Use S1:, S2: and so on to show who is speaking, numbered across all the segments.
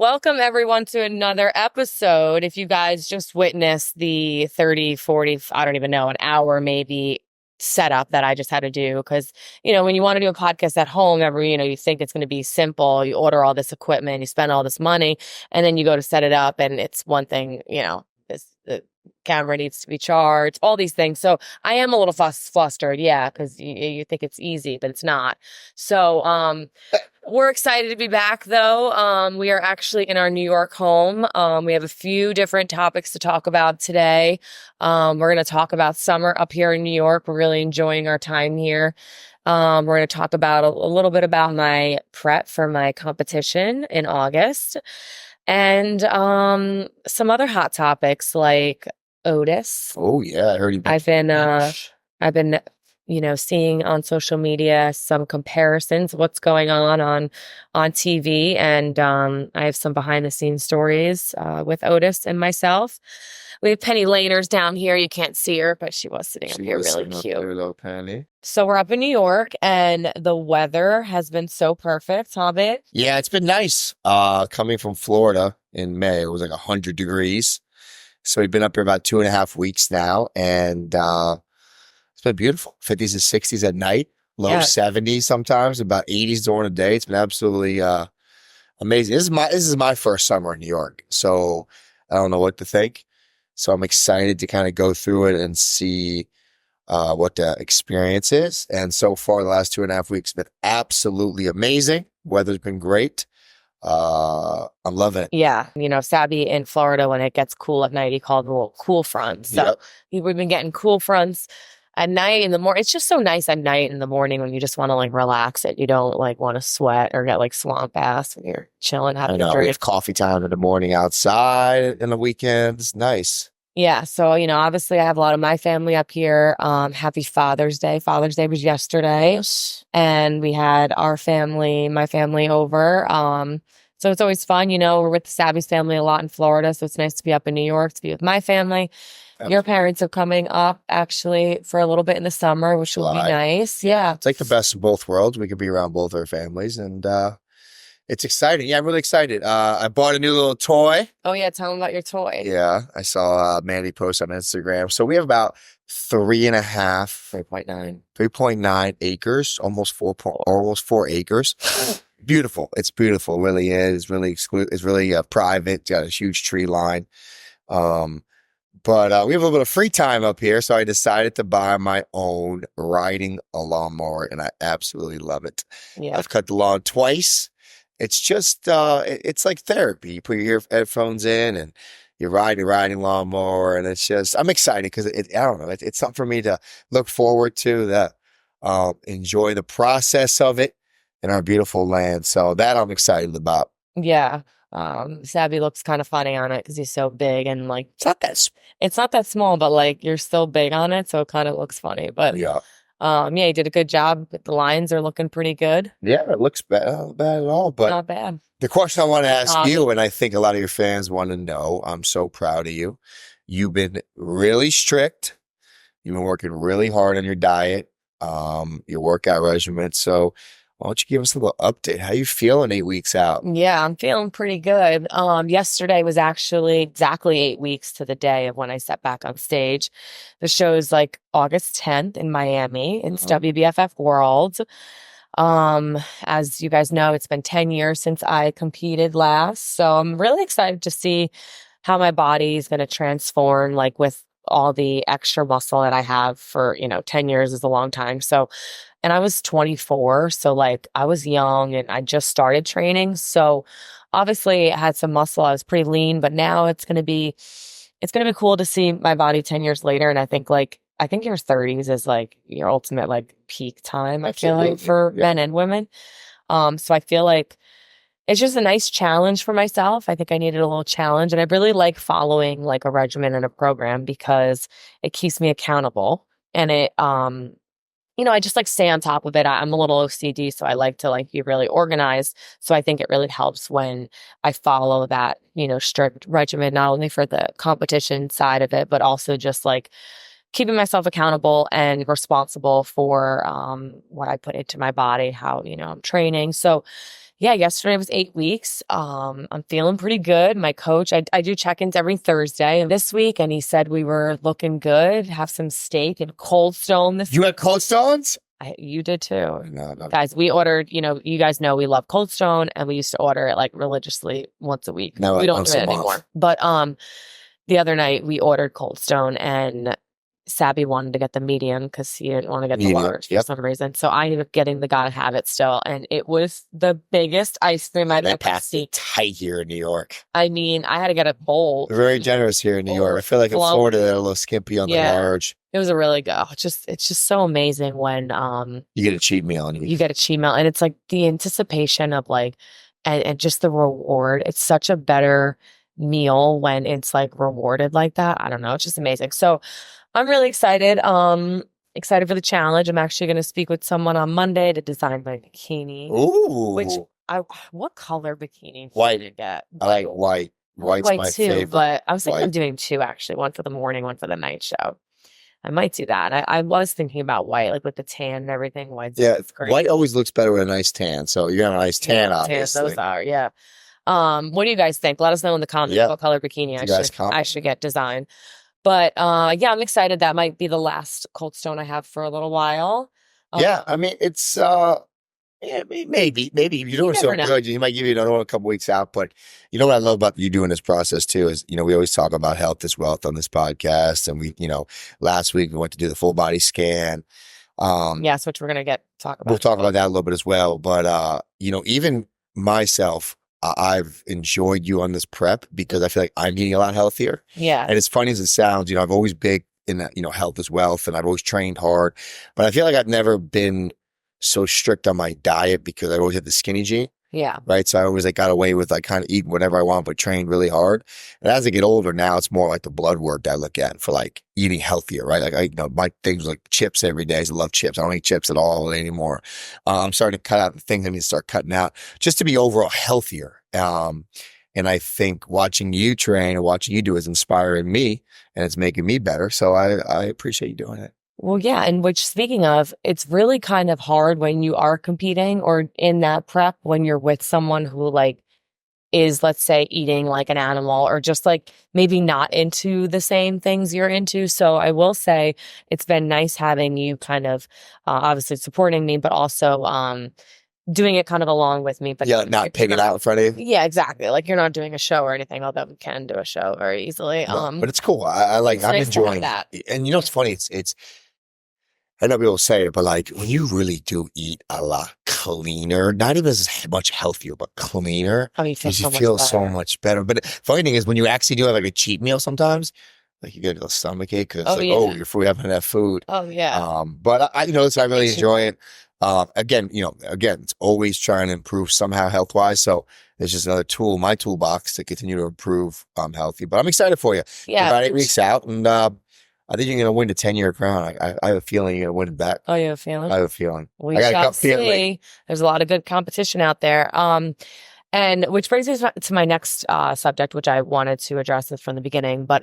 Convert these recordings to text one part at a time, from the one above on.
S1: Welcome everyone to another episode. If you guys just witnessed the 30, 40, I don't even know, an hour maybe setup that I just had to do. Because, when you want to do a podcast at home, you think it's going to be simple. You order all this equipment, you spend all this money, and then you go to set it up and it's one thing, the camera needs to be charged, all these things. So I am a little flustered. Yeah. Cause you think it's easy, but it's not. So, we're excited to be back though. We are actually in our New York home. We have a few different topics to talk about today. We're going to talk about summer up here in New York. We're really enjoying our time here. We're going to talk about a little bit about my prep for my competition in August and, some other hot topics like Otis.
S2: Oh yeah, I heard you.
S1: I've been seeing on social media some comparisons of what's going on TV. And I have some behind the scenes stories with Otis and myself. We have Penny Laners down here. You can't see her, but she was sitting up here really cute.
S2: Little Penny.
S1: So we're up in New York and the weather has been so perfect, huh, babe?
S2: Yeah, it's been nice. Coming from Florida in May, it was like 100 degrees. So we've been up here about 2.5 weeks now, and it's been beautiful. 50s and 60s at night, low 70s sometimes, about 80s during the day. It's been absolutely amazing. This is my first summer in New York, so I don't know what to think. So I'm excited to kind of go through it and see what the experience is. And so far, the last 2.5 weeks have been absolutely amazing. Weather's been great. I'm loving it.
S1: Yeah. Sabby in Florida, when it gets cool at night, he called it a little cool fronts. So we've been getting cool fronts at night in the morning. It's just so nice at night in the morning when you just want to relax it. You don't want to sweat or get swamp ass when you're chilling, having a drink.
S2: We have coffee time in the morning outside in the weekends. Nice.
S1: Yeah. So, obviously I have a lot of my family up here. Happy Father's Day. Father's Day was yesterday.
S2: Yes.
S1: And we had my family over. So it's always fun. We're with the Sabby's family a lot in Florida. So it's nice to be up in New York, to be with my family. Absolutely. Your parents are coming up actually for a little bit in the summer, which will be nice. Yeah.
S2: It's like the best of both worlds. We could be around both our families, and it's exciting. Yeah, I'm really excited. I bought a new little toy.
S1: Oh yeah, tell them about your toy.
S2: Yeah, I saw Mandy post on Instagram. So we have about 3.9 acres, almost 4 acres. Beautiful. It's beautiful. It really is. It's really It's really private. It's got a huge tree line. But we have a little bit of free time up here, so I decided to buy my own riding a lawnmower, and I absolutely love it.
S1: Yeah.
S2: I've cut the lawn twice. It's just, it's like therapy. You put your headphones in and you ride your riding lawnmower, and it's just, I'm excited because I don't know, it's something for me to look forward to, that enjoy the process of it in our beautiful land. So that I'm excited about.
S1: Yeah. Sabby looks kind of funny on it because he's so big and it's not that small, but you're still big on it, so it kind of looks funny. But
S2: yeah,
S1: he did a good job. The lines are looking pretty good.
S2: Yeah, it looks not bad at all. But
S1: not bad.
S2: The question I want to ask you, and I think a lot of your fans want to know, I'm so proud of you. You've been really strict. You've been working really hard on your diet, your workout regimen. So why don't you give us a little update? How you feeling 8 weeks out?
S1: Yeah, I'm feeling pretty good. Yesterday was actually exactly 8 weeks to the day of when I stepped back on stage. The show's August 10th in Miami. It's WBFF World. As you guys know, it's been 10 years since I competed last. So I'm really excited to see how my body is going to transform, with all the extra muscle that I have for, 10 years is a long time. So, and I was 24. So I was young and I just started training. So obviously I had some muscle. I was pretty lean, but now it's going to be cool to see my body 10 years later. And I think your 30s is your ultimate peak time.
S2: Absolutely.
S1: I feel for men and women. So I feel it's just a nice challenge for myself. I think I needed a little challenge, and I really like following a regimen and a program because it keeps me accountable, and it, I just stay on top of it. I'm a little OCD, so I like to be really organized. So I think it really helps when I follow that, strict regimen, not only for the competition side of it, but also just keeping myself accountable and responsible for what I put into my body, how, I'm training. So yeah, yesterday was 8 weeks. I'm feeling pretty good. My coach, I do check-ins every Thursday this week, and he said we were looking good. Have some steak and Cold Stone this
S2: You
S1: week.
S2: had Cold Stones?
S1: You did too.
S2: No.
S1: Guys, we ordered, you guys know we love Cold Stone, and we used to order it like religiously once a week.
S2: No,
S1: We don't
S2: once
S1: do
S2: a
S1: it
S2: month.
S1: anymore. But the other night we ordered Cold Stone, and Sabby wanted to get the medium because he didn't want to get the
S2: Medium,
S1: large for
S2: yep.
S1: some reason. So I ended up getting the Gotta Have It still, and it was the biggest ice cream I've
S2: They
S1: ever
S2: packed
S1: seen.
S2: it tight here in New York.
S1: I mean, I had to get a bowl.
S2: They're very generous here in New York. I feel like in
S1: Overflowing.
S2: Florida they're a little skimpy on the
S1: Yeah.
S2: large.
S1: It was a really good. It's just so amazing when
S2: You get a cheat meal and
S1: you get a cheat meal, and it's like the anticipation of like, and just the reward. It's such a better meal when it's like rewarded like that. I don't know. It's just amazing. So I'm really excited. Excited for the challenge. I'm actually going to speak with someone on Monday to design my bikini.
S2: Ooh.
S1: Which what color bikini
S2: White.
S1: should I get?
S2: I like white. White's
S1: White
S2: my
S1: too,
S2: favorite.
S1: but I was thinking
S2: White.
S1: of doing two actually. One for the morning, one for the night show. I might do that. I was thinking about white, like with the tan and everything. White's
S2: Yeah,
S1: great.
S2: white always looks better with a nice tan. So you're gonna have a nice tan,
S1: Yeah,
S2: obviously.
S1: those are, yeah. What do you guys think? Let us know in the comments
S2: Yeah.
S1: what color bikini
S2: You guys
S1: I
S2: comment.
S1: should get designed. But yeah, I'm excited. That might be the last Cold Stone I have for a little while.
S2: Yeah, I mean it's yeah, maybe you're doing so
S1: never know.
S2: good. You might give you another one a couple weeks out, but you know what I love about you doing this process too is we always talk about health is wealth on this podcast, and we last week we went to do the full body scan.
S1: Yes, which we're gonna talk about.
S2: We'll talk about that a little bit as well. But even myself, I've enjoyed you on this prep because I feel like I'm getting a lot healthier.
S1: Yeah.
S2: And as funny as it sounds, I've always big in that, health is wealth, and I've always trained hard, but I feel like I've never been so strict on my diet because I always had the skinny gene.
S1: Yeah.
S2: Right. So I always got away with kind of eating whatever I want, but trained really hard. And as I get older now, it's more like the blood work that I look at for eating healthier, right? Like my things like chips every day. I love chips. I don't eat chips at all anymore. I'm starting to cut out the things I need to start cutting out just to be overall healthier. And I think watching you train and watching you do is inspiring me, and it's making me better. So I appreciate you doing it.
S1: Well, yeah. And which, speaking of, it's really kind of hard when you are competing or in that prep when you're with someone who is, let's say, eating like an animal or just maybe not into the same things you're into. So I will say it's been nice having you kind of obviously supporting me, but also doing it kind of along with me. But
S2: Yeah, not picking out in front of you.
S1: Yeah, exactly. Like you're not doing a show or anything, although we can do a show very easily.
S2: No, but it's cool. I'm
S1: nice to have
S2: enjoying
S1: that.
S2: And it's funny. It's I know people say it, but when you really do eat a lot cleaner, not even as much healthier, but cleaner,
S1: Oh, you
S2: feel so much better. But the funny thing is when you actually do have a cheat meal sometimes, you get a stomach ache because you're free having enough food.
S1: Oh yeah.
S2: But I really enjoy it. Again, it's always trying to improve somehow health wise. So it's just another tool in my toolbox to continue to improve healthy. But I'm excited for you.
S1: Yeah.
S2: About 8 weeks out, and I think you're going to win the 10-year crown. I have a feeling you're going to win it back.
S1: Oh, you have a feeling?
S2: I have a feeling.
S1: We
S2: I got a
S1: shall
S2: gut feeling.
S1: see. There's a lot of good competition out there. And which brings me to my next subject, which I wanted to address this from the beginning. But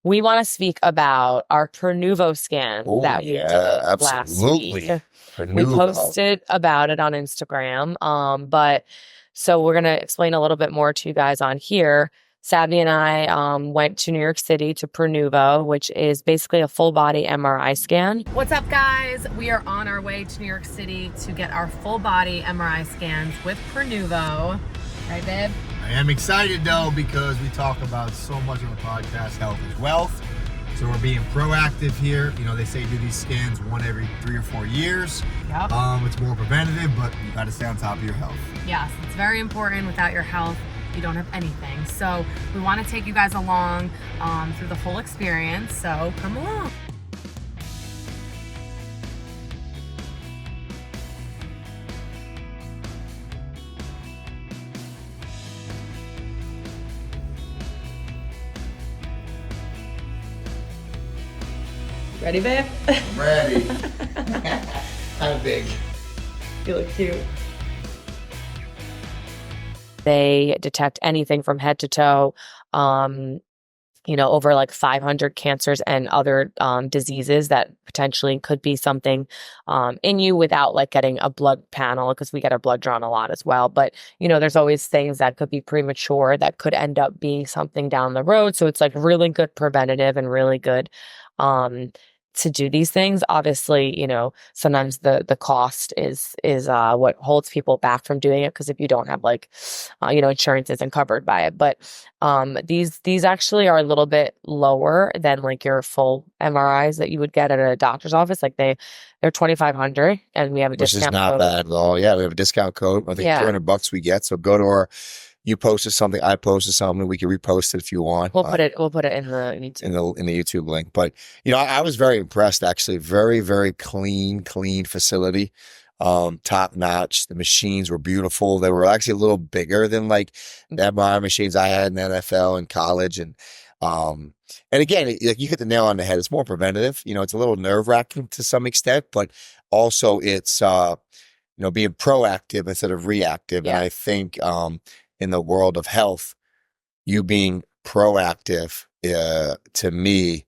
S1: we want to speak about our Pernuvo scan that we did last week. We posted about it on Instagram. But so we're going to explain a little bit more to you guys on here. Sabby and I went to New York City to Pernuvo, which is basically a full body MRI scan. What's up, guys? We are on our way to New York City to get our full body MRI scans with Pernuvo. Right, babe?
S2: I am excited though because we talk about so much on the podcast, health is wealth. So we're being proactive here. They say do these scans one every 3 or 4 years.
S1: Yep.
S2: It's more preventative, but you got to stay on top of your health.
S1: Yes, it's very important. Without your health, you don't have anything. So we want to take you guys along through the whole experience. So come along. Ready, babe?
S2: I'm ready. I'm big.
S1: You look cute. They detect anything from head to toe. over like 500 cancers and other diseases that potentially could be something in you without like getting a blood panel, because we get our blood drawn a lot as well. But, there's always things that could be premature that could end up being something down the road. So it's like really good preventative and really good to do these things. Obviously, sometimes the cost is what holds people back from doing it, because if you don't have like insurance isn't covered by it. But these actually are a little bit lower than like your full MRIs that you would get at a doctor's office. Like they're 2,500, and we have a
S2: Which is
S1: discount
S2: not
S1: code.
S2: bad at all. Yeah, we have a discount code. I think
S1: Yeah.
S2: $300 we get. So go to you posted something, I posted something, we can repost it if you want.
S1: We'll put it in the YouTube.
S2: In the YouTube link. But I was very impressed actually. Very, very clean facility. Top notch. The machines were beautiful. They were actually a little bigger than like the MRI machines I had in the NFL and college. And again, like you hit the nail on the head. It's more preventative. It's a little nerve wracking to some extent, but also it's being proactive instead of reactive.
S1: Yeah.
S2: And I think in the world of health, you being proactive to me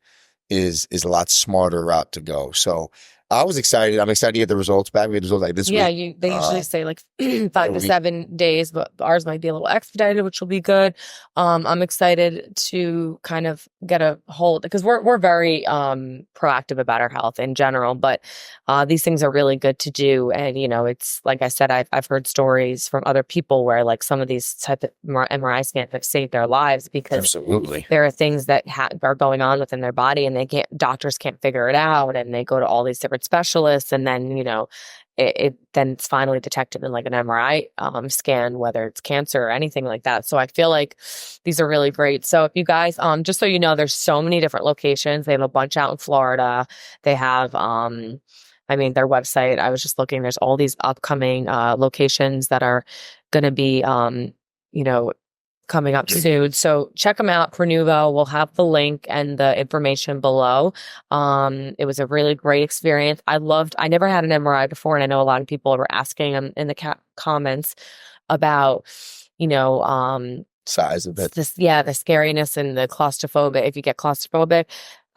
S2: is a lot smarter route to go. So I was excited. I'm excited to get the results back. We had the results like this week.
S1: Yeah, they usually say like 5 to 7 days, but ours might be a little expedited, which will be good. I'm excited to kind of get a hold, because we're very proactive about our health in general, but these things are really good to do. And it's like I said, I've heard stories from other people where like some of these type of MRI scans have saved their lives, because
S2: absolutely
S1: there are things that are going on within their body, and doctors can't figure it out, and they go to all these different specialists, and then then it's finally detected in like an MRI scan, whether it's cancer or anything like that. So I feel like these are really great. So if you guys, just so you know, there's so many different locations. They have a bunch out in Florida. They have, their website, I was just looking, there's all these upcoming locations that are going to be, coming up soon. So check them out. Pronuvo. We'll have the link and the information below. It was a really great experience. I never had an MRI before, and I know a lot of people were asking in the comments about,
S2: size of it.
S1: the scariness and the claustrophobic. If you get claustrophobic,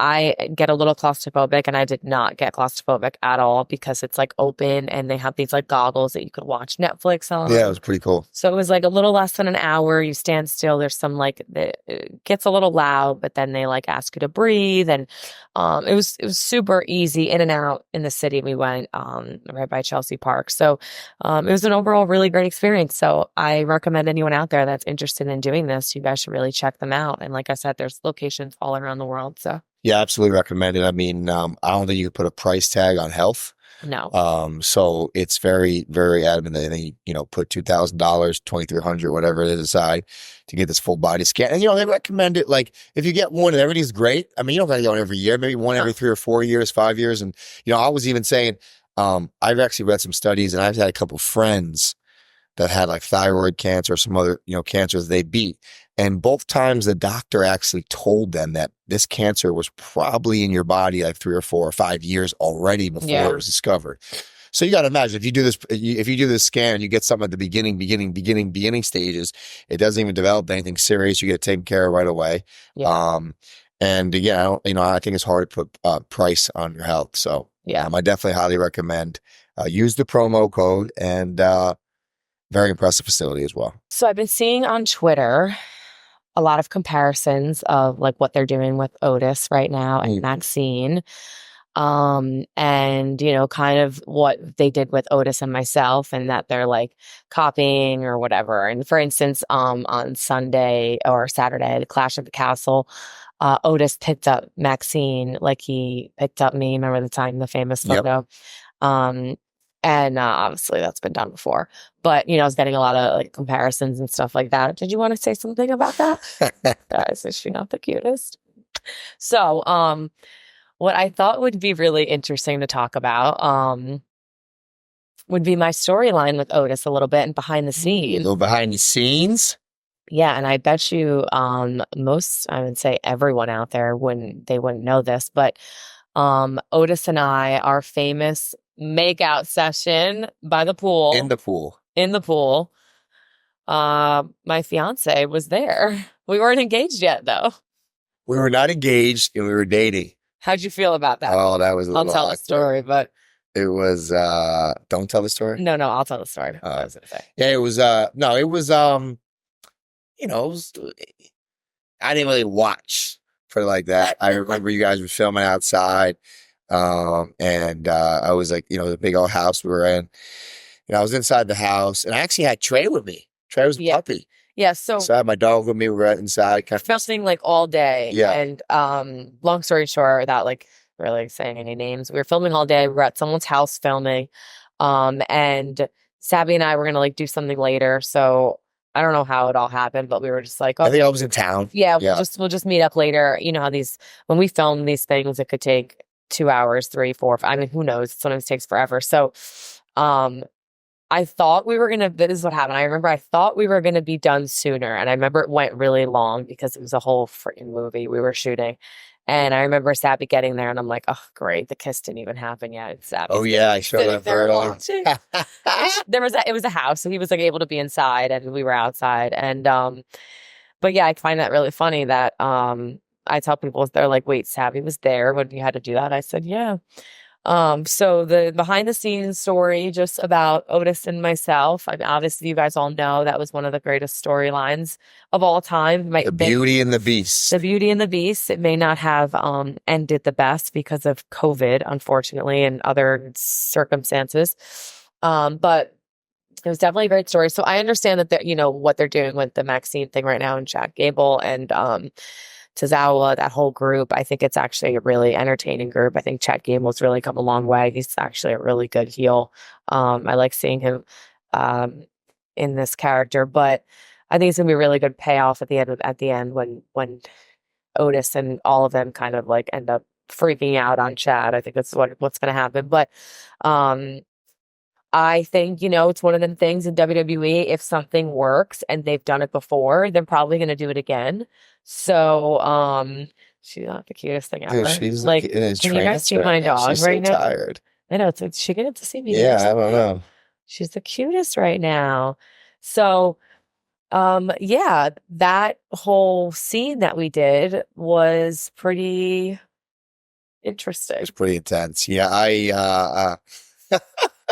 S1: I get a little claustrophobic, and I did not get claustrophobic at all, because it's like open, and they have these like goggles that you could watch Netflix on.
S2: Yeah, it was pretty cool.
S1: So it was like a little less than an hour. You stand still. There's some like, it gets a little loud, but then they like ask you to breathe. And it was super easy, in and out in the city. We went right by Chelsea Park. So it was an overall really great experience. So I recommend anyone out there that's interested in doing this, you guys should really check them out. And like I said, there's locations all around the world. So
S2: yeah, absolutely recommend it. I mean, I don't think you could put a price tag on health.
S1: no.
S2: So it's very, very adamant that they, put $2,000, $2,300, whatever it is aside to get this full body scan. And, they recommend it. Like if you get one and everything's great, I mean, you don't got to go every year, maybe one every 3 or 4 years, 5 years. And, I was even saying, I've actually read some studies, and I've had a couple of friends that had like thyroid cancer or some other, cancers they beat. And both times the doctor actually told them that this cancer was probably in your body like 3 or 4 or 5 years already before it was discovered. So you got to imagine if you do this scan, you get something at the beginning stages, it doesn't even develop anything serious. You get it taken care of right away.
S1: Yeah.
S2: And again, I think it's hard to put price on your health. So
S1: Yeah.
S2: I definitely highly recommend use the promo code, and very impressive facility as well.
S1: So I've been seeing on Twitter a lot of comparisons of like what they're doing with Otis right now and Maxine. And kind of what they did with Otis and myself, and that they're like copying or whatever. And for instance, on Sunday or Saturday, the Clash of the Castle, Otis picked up Maxine like he picked up me. Remember the famous photo? Yep. And obviously that's been done before, but I was getting a lot of like comparisons and stuff like that. Did you want to say something about that? Guys, is she not the cutest? So, what I thought would be really interesting to talk about, would be my storyline with Otis a little bit and behind the scenes.
S2: A little behind the scenes.
S1: Yeah, and I bet you, most, I would say everyone out there wouldn't know this, but Otis and I, our famous makeout session by the pool.
S2: In the pool.
S1: My fiance was there. We weren't engaged yet, though.
S2: We were not engaged and we were dating.
S1: How'd you feel about that?
S2: Oh, that was a
S1: I'll
S2: little
S1: tell the
S2: awkward.
S1: story, but
S2: It was, don't tell the story.
S1: no, I'll tell the story. I was gonna say.
S2: Yeah, it was, no, it was, you know, it was, I didn't really watch for like that. I remember you guys were filming outside. I was like, the big old house we were in. I was inside the house and I actually had Trey with me. Trey was a puppy.
S1: Yeah, so
S2: I had my dog with me. We were inside.
S1: filming like all day.
S2: Yeah.
S1: And long story short, without like really saying any names, we were filming all day. We were at someone's house filming. And Sabby and I were gonna like do something later. So I don't know how it all happened, but we were just like,
S2: I think I was in town.
S1: yeah, we'll just meet up later. You know how when we film these things, it could take 2 hours, 3, 4, 5, I mean, who knows? Sometimes it takes forever. So, I thought this is what happened. I remember I thought we were going to be done sooner. And I remember it went really long because it was a whole freaking movie we were shooting. And I remember Sabby getting there and I'm like, oh, great. The kiss didn't even happen yet. It's Sabby.
S2: Oh yeah. I showed up early.
S1: It was a house. So he was like able to be inside and we were outside. And, but yeah, I find that really funny that, I tell people, they're like, wait, Sabby was there when you had to do that? I said, yeah. So the behind the scenes story just about Otis and myself. I mean, obviously you guys all know that was one of the greatest storylines of all time.
S2: The Beauty and the Beast.
S1: The Beauty and the Beast. It may not have ended the best because of COVID, unfortunately, and other circumstances. But it was definitely a great story. So I understand that what they're doing with the Maxine thing right now and Jack Gable and Tozawa, that whole group. I think it's actually a really entertaining group. I think Chad Gable's really come a long way. He's actually a really good heel. I like seeing him in this character, but I think it's gonna be a really good payoff at the end when Otis and all of them kind of like end up freaking out on Chad. I think that's what's gonna happen. But I think, it's one of them things in WWE, if something works and they've done it before, they're probably going to do it again. So, she's not the cutest thing ever.
S2: Dude, she's
S1: like, can you guys see my dog
S2: she's
S1: right
S2: so
S1: now?
S2: Tired.
S1: I know, it's she get to see me.
S2: Yeah, I don't know.
S1: She's the cutest right now. So, yeah, that whole scene that we did was pretty interesting.
S2: It's pretty intense. Yeah, I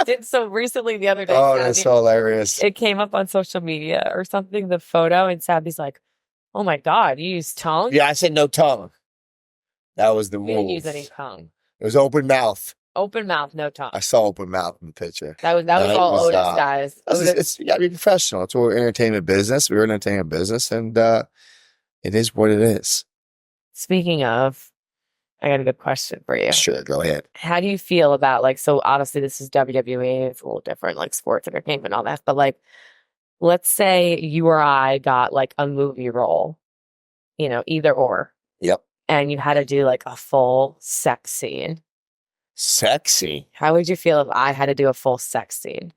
S1: did so recently the other day.
S2: Oh, that's so hilarious.
S1: It came up on social media or something, the photo, and Sabby's like, oh my God, you used tongue?
S2: Yeah, I said no tongue. That was the rule.
S1: We didn't use any tongue.
S2: It was open mouth.
S1: Open mouth, no tongue.
S2: I saw open mouth in the picture.
S1: That was all Otis, guys.
S2: It's you gotta be professional. It's what entertainment business. We're in entertainment business, and it is what it is.
S1: Speaking of, I got a good question for you.
S2: Sure, go ahead.
S1: How do you feel about so obviously this is WWE, it's a little different, like sports entertainment and all that, but let's say you or I got a movie role, either or.
S2: Yep.
S1: And you had to do a full sex scene.
S2: Sexy.
S1: How would you feel if I had to do a full sex scene?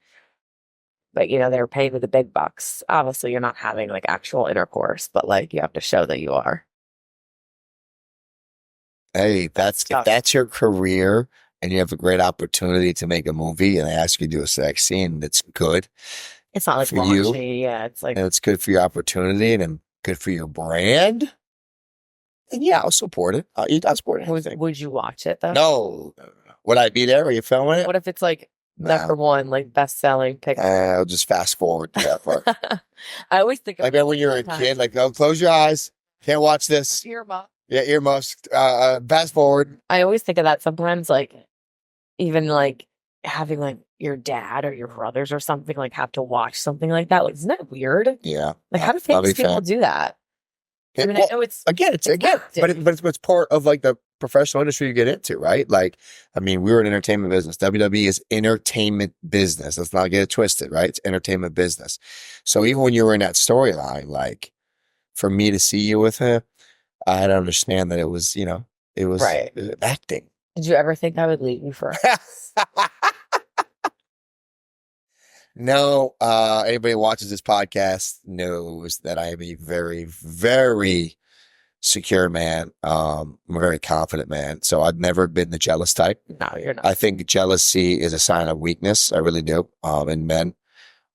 S1: But they were paying me the big bucks. Obviously you're not having actual intercourse, but you have to show that you are.
S2: Hey, if that's your career and you have a great opportunity to make a movie and they ask you to do a sex scene, that's good.
S1: It's not
S2: for you.
S1: Yeah, it's
S2: and it's good for your opportunity and good for your brand. And yeah, I'll support it. I'll support it.
S1: Would you watch it though?
S2: No. Would I be there? Are you filming it?
S1: What if it's number one, best-selling picture?
S2: I'll just fast forward to that part.
S1: I always think
S2: of when you're a kid, close your eyes. Can't watch this.
S1: Earmuff.
S2: Yeah, earmuffs. Fast forward.
S1: I always think of that sometimes, even having your dad or your brothers or something have to watch something like that. Isn't that weird?
S2: Yeah.
S1: How do famous people do that? I mean, I know it's
S2: but it's part of the professional industry you get into, right? We're in entertainment business. WWE is entertainment business. Let's not get it twisted, right? It's entertainment business. So even when you were in that storyline, for me to see you with him, I had to understand that it was, it was acting.
S1: Did you ever think I would leave you for?
S2: No, anybody who watches this podcast knows that I am a very, very secure man. I'm a very confident man. So I've never been the jealous type.
S1: No, you're not.
S2: I think jealousy is a sign of weakness. I really do. In men.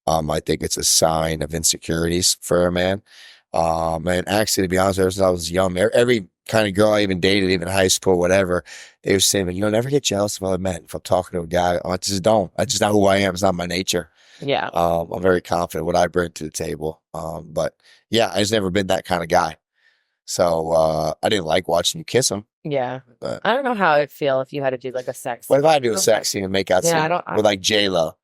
S2: I think it's a sign of insecurities for a man. And actually, to be honest, ever since I was young, every kind of girl I even dated, even high school, whatever, they were saying, you know, never get jealous of other men. If I'm talking to a guy, I just don't. I just not who I am. It's not my nature.
S1: Yeah.
S2: I'm very confident what I bring to the table. But yeah, I just never been that kind of guy. So I didn't like watching you kiss him.
S1: Yeah.
S2: But
S1: I don't know how it'd feel if you had to do like a sex.
S2: what if I do a sex scene and make out
S1: Yeah,
S2: scene with like J-Lo?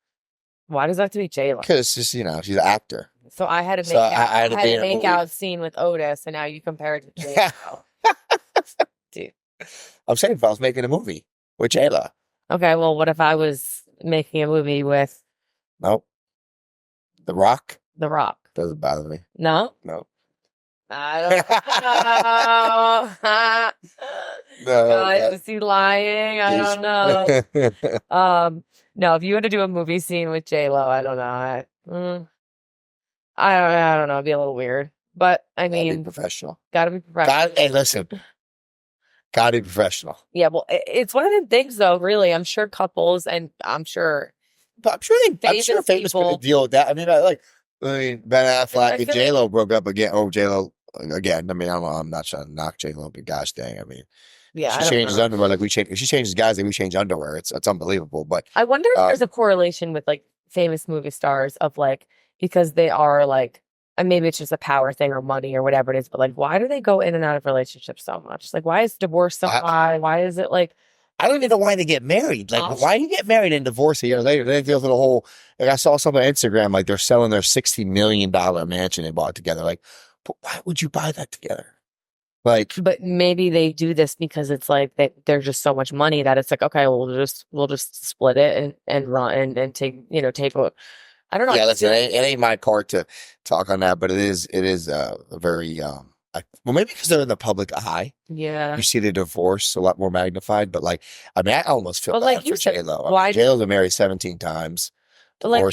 S1: Why does that have to be J-Lo?
S2: Because just, you know, she's an actor.
S1: So I had to make
S2: So
S1: out,
S2: I had to be in a
S1: make
S2: movie.
S1: out scene with Otis, and now you compare it to J-Lo. Dude.
S2: I'm saying if I was making a movie with J-Lo.
S1: Okay, well, what if I was making a movie with
S2: Nope. The Rock?
S1: The Rock?
S2: Doesn't bother me.
S1: No?
S2: No.
S1: I don't know.
S2: No.
S1: God, is he lying? I don't know. No, if you had to do a movie scene with J-Lo, I don't know. I don't know. It'd be a little weird. But I
S2: Gotta be
S1: mean,
S2: professional.
S1: gotta be professional.
S2: Hey, listen. Gotta be professional.
S1: Yeah, well, it's one of the things, though. Really, I'm sure couples, and I'm sure
S2: But I'm sure famous people deal with that. I mean, Ben Affleck and J-Lo broke up again. Oh, J-Lo again. I mean, I'm not trying to knock J-Lo, but gosh dang, I mean,
S1: yeah,
S2: she changes underwear like we change. If she changes guys like we change underwear, it's unbelievable. But
S1: I wonder if there's a correlation with like famous movie stars of like because they are like, and maybe it's just a power thing or money or whatever it is, but like, why do they go in and out of relationships so much? Like, why is divorce so high? Why is it like?
S2: I don't even know why they get married. Like, why do you get married and divorce a year later? They feel the whole. Like, I saw something on Instagram, like they're selling their $60 million mansion they bought together. Like, but why would you buy that together? Like,
S1: but maybe they do this because it's like there's just so much money that it's like, okay, we'll just split it and run and take what. I don't know.
S2: Yeah, listen, it ain't my part to talk on that, but it is a very well, maybe because they're in the public eye.
S1: Yeah,
S2: you see the divorce a lot more magnified. But like, I mean, I almost feel bad for J-Lo.
S1: Why
S2: J-Lo's been married 17 times.
S1: Like,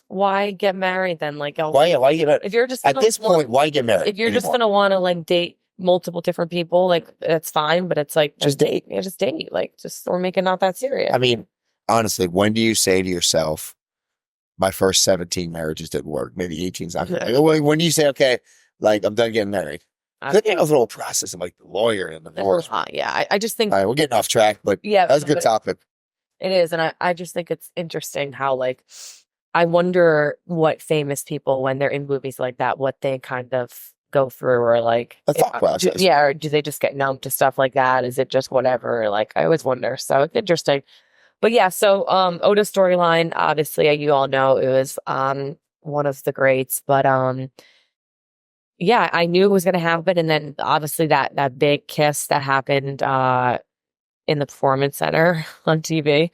S1: why get married then? Like,
S2: why get married?
S1: If you're just
S2: at this point, why get married?
S1: If you're just gonna want to like date multiple different people, like that's fine. But it's like
S2: just date.
S1: Yeah, just date. Like, or make it not that serious.
S2: I mean, honestly, when do you say to yourself, my first 17 marriages didn't work? Maybe 18's not good. Like, when do you say, okay, like I'm done getting married? Look at the whole process of like the lawyer and the divorce.
S1: Yeah, I just think.
S2: All right, we're getting off track, but yeah, that's a good topic.
S1: It is, and I just think it's interesting how like I wonder what famous people when they're in movies like that, what they kind of go through, or like
S2: the thought process.
S1: Or do they just get numb to stuff like that? Is it just whatever? Like I always wonder. So it's interesting. But yeah, so Otis storyline, obviously, you all know it was one of the greats. But yeah, I knew it was going to happen, and then obviously that big kiss that happened in the Performance Center on TV.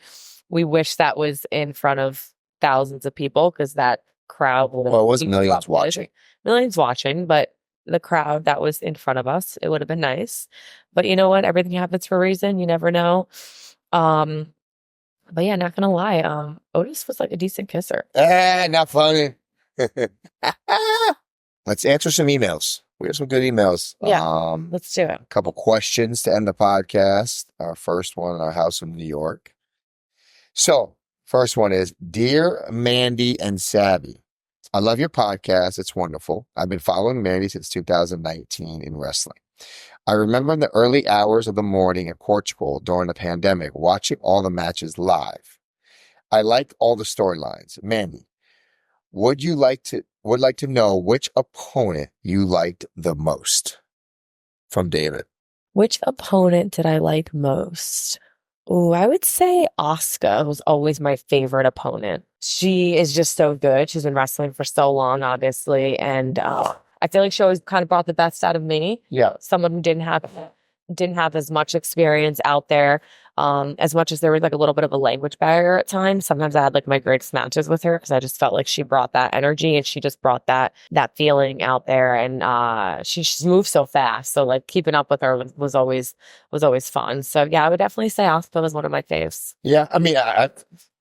S1: We wish that was in front of thousands of people because that crowd.
S2: Well, it wasn't millions watching.
S1: Millions watching, but the crowd that was in front of us, it would have been nice. But you know what? Everything happens for a reason. You never know. But yeah, not gonna lie. Otis was like a decent kisser.
S2: Not funny. Let's answer some emails. We have some good emails.
S1: Yeah, let's do it.
S2: A couple questions to end the podcast. Our first one in our house in New York. So, first one is, Dear Mandy and Sabby, I love your podcast. It's wonderful. I've been following Mandy since 2019 in wrestling. I remember in the early hours of the morning in Portugal during the pandemic, watching all the matches live. I liked all the storylines. Mandy, would like to know which opponent you liked the most? From David.
S1: Which opponent did I like most? Oh, I would say Asuka was always my favorite opponent. She is just so good. She's been wrestling for so long, obviously. And I feel like she always kind of brought the best out of me.
S2: Yeah.
S1: Someone who didn't have as much experience out there. As much as there was like a little bit of a language barrier at times, sometimes I had like my greatest matches with her because I just felt like she brought that energy and she just brought that feeling out there. And she moved so fast, so like keeping up with her was always fun. So yeah, I would definitely say Asuka was one of my faves.
S2: Yeah, I mean,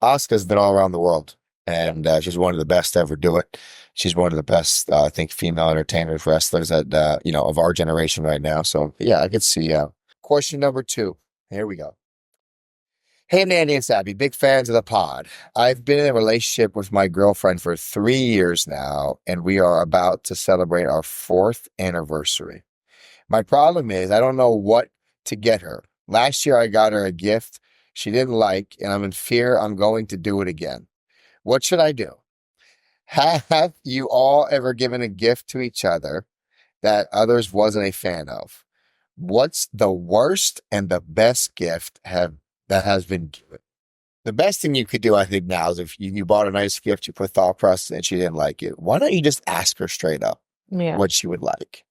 S2: Asuka's been all around the world, and she's one of the best to ever do it. She's one of the best, I think, female entertainers, wrestlers that of our generation right now. So yeah, I could see. Question number 2. Here we go. Hey, Mandy and Sabby, big fans of the pod. I've been in a relationship with my girlfriend for 3 years now, and we are about to celebrate our 4th anniversary. My problem is I don't know what to get her. Last year I got her a gift she didn't like, and I'm in fear I'm going to do it again. What should I do? Have you all ever given a gift to each other that others wasn't a fan of? What's the worst and the best gift that has been given? The best thing you could do, I think, now is if you bought a nice gift, you put thought process and she didn't like it. Why don't you just ask her straight up
S1: Yeah.
S2: what she would like?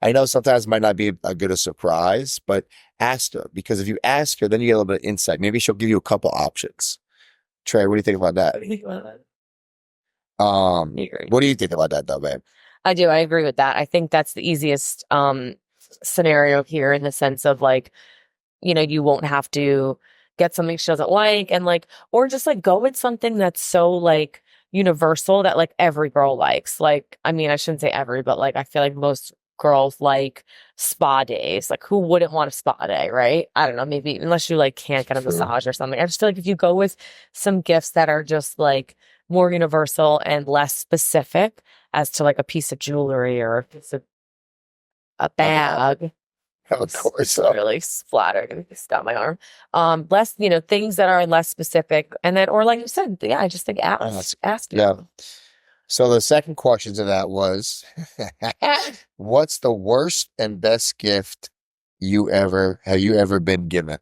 S2: I know sometimes it might not be a good a surprise, but ask her, because if you ask her, then you get a little bit of insight. Maybe she'll give you a couple options. Trey, what do you think about that?
S1: What do you think about that?
S2: What do you think about that though, babe?
S1: I do. I agree with that. I think that's the easiest scenario here in the sense of like, you won't have to get something she doesn't like and like, or just like go with something that's so like universal that like every girl likes. Like, I mean, I shouldn't say every, but like I feel like most girls like spa days. Like who wouldn't want a spa day, right? I don't know, maybe unless you like can't get a massage or something. I just feel like if you go with some gifts that are just like more universal and less specific as to like a piece of jewelry or a piece of a bag.
S2: Of course.
S1: Really splattered and got my arm. Less, things that are less specific. And then, or like you said, yeah, I just think ask.
S2: Yeah. So the second question to that was, what's the worst and best gift have you ever been given?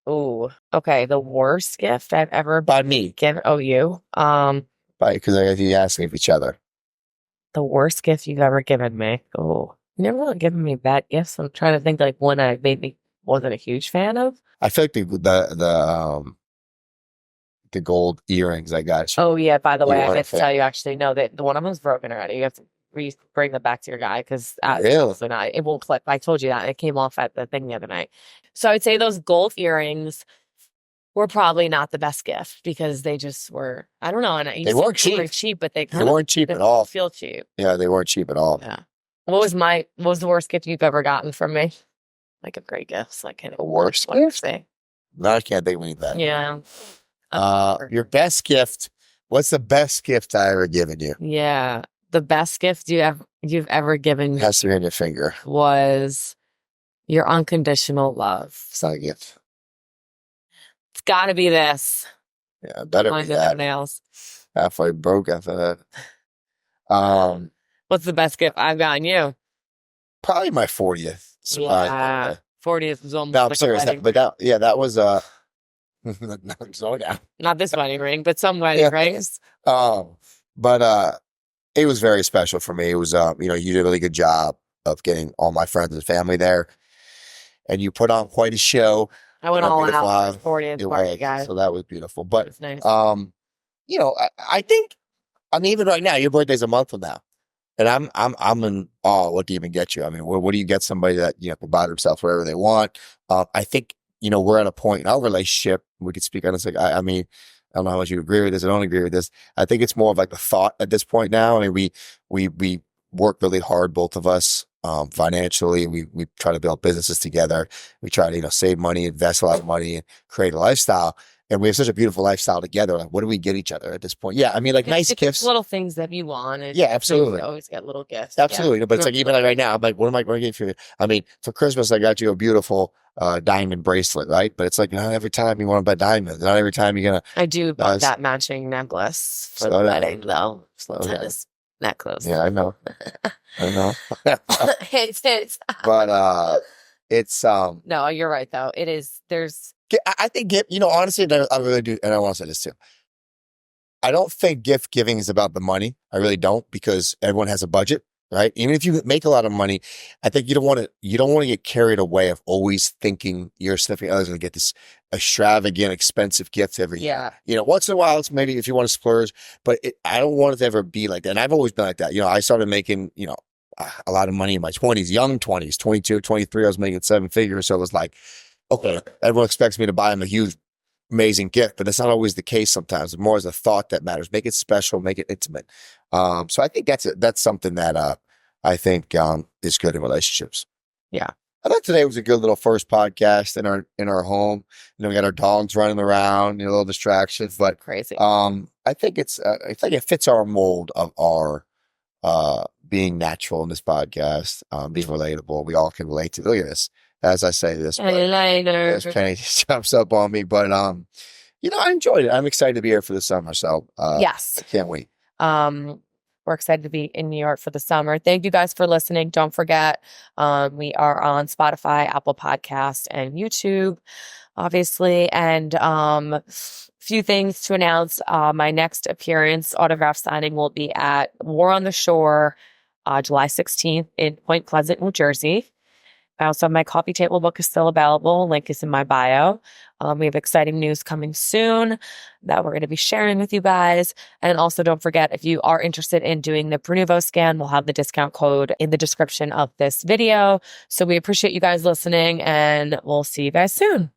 S1: Oh, okay. The worst gift I've ever
S2: By me.
S1: given. Oh, you.
S2: Because I you asking of each other.
S1: The worst gift you've ever given me. Oh, you never really given me bad gifts. I'm trying to think like one I maybe wasn't a huge fan of.
S2: I feel like the gold earrings I got you.
S1: Oh yeah. By the way, I
S2: weren't a
S1: meant to
S2: fan.
S1: tell you actually no that the one of them's broken already. You have to bring them back to your guy because
S2: Really?
S1: so not it won't clip. I told you that it came off at the thing the other night. So I would say those gold earrings were probably not the best gift because they just were. I don't know, and
S2: They weren't cheap.
S1: They were cheap, but they
S2: weren't cheap at all.
S1: feel cheap.
S2: Yeah, they weren't cheap at all.
S1: Yeah. What was the worst gift you've ever gotten from me? Like a great gift, like
S2: The worst
S1: what you
S2: gift?
S1: say?
S2: No, I can't think of anything.
S1: Yeah.
S2: Your best gift. What's the best gift I ever given you?
S1: Yeah. The best gift you've ever given
S2: It has to be on your finger.
S1: was your unconditional love.
S2: It's not a gift.
S1: It's got to be this.
S2: Yeah, better
S1: Mine
S2: be
S1: than
S2: that.
S1: nails.
S2: Halfway broke after that.
S1: What's the best gift I've gotten you?
S2: Probably my 40th.
S1: Yeah. 40th was almost
S2: No, I'm
S1: like a
S2: serious.
S1: wedding.
S2: But that was slow down.
S1: Not this wedding ring, but some wedding rings.
S2: But it was very special for me. It was you did a really good job of getting all my friends and family there, and you put on quite a show.
S1: I went all out for 40th
S2: It
S1: party,
S2: was,
S1: guys.
S2: so that was beautiful. But
S1: It's nice.
S2: I think, even right now, your birthday's a month from now, and I'm in awe. What do you even get you? I mean, what do you get somebody that can buy themselves whatever they want? I think we're at a point in our relationship. We could speak honestly. I mean, I don't know how much you agree with this. I don't agree with this. I think it's more of like the thought at this point now. I mean, we work really hard, both of us, financially. We try to build businesses together. We try to, save money, invest a lot of money, and create a lifestyle. And we have such a beautiful lifestyle together. Like, what do we get each other at this point? Yeah, I mean, like nice gifts.
S1: Little things that you want.
S2: Yeah, absolutely.
S1: You always get little gifts.
S2: Absolutely.
S1: Yeah.
S2: But it's like, even like right now, I'm like, what am I going to get for you? I mean, for Christmas, I got you a beautiful diamond bracelet, right? But it's like, not every time you want to buy diamonds. Not every time you're going to.
S1: I do buy that matching necklace for the wedding, though. Tennis necklace.
S2: Yeah, I know. I know.
S1: It's.
S2: But it's.
S1: No, you're right, though. It is. There's.
S2: I think honestly, I really do. And I want to say this too. I don't think gift giving is about the money. I really don't, because everyone has a budget, right? Even if you make a lot of money, I think you don't want to get carried away of always thinking your significant other's going to get this extravagant, expensive gift every year. Once in a while, it's maybe if you want to splurge, but I don't want it to ever be like that. And I've always been like that. I started making, a lot of money in my 20s, young 20s, 22, 23, I was making 7 figures. So it was like, okay, everyone expects me to buy them a huge, amazing gift, but that's not always the case sometimes. It's more as a thought that matters. Make it special, make it intimate. So I think that's something that I think is good in relationships.
S1: Yeah.
S2: I thought today was a good little first podcast in our home. We got our dogs running around, a little distractions, but
S1: crazy.
S2: I think it fits our mold of our being natural in this podcast, being relatable. We all can relate to. Look at this. As I say this, but as Penny just jumps up on me. But I enjoyed it. I'm excited to be here for the summer. So
S1: Yes.
S2: I can't wait.
S1: We're excited to be in New York for the summer. Thank you guys for listening. Don't forget, we are on Spotify, Apple Podcasts, and YouTube, obviously. And few things to announce. My next appearance, autograph signing, will be at War on the Shore, July 16th in Point Pleasant, New Jersey. I also have my coffee table book is still available. Link is in my bio. We have exciting news coming soon that we're going to be sharing with you guys. And also don't forget, if you are interested in doing the Prenuvo scan, we'll have the discount code in the description of this video. So we appreciate you guys listening, and we'll see you guys soon.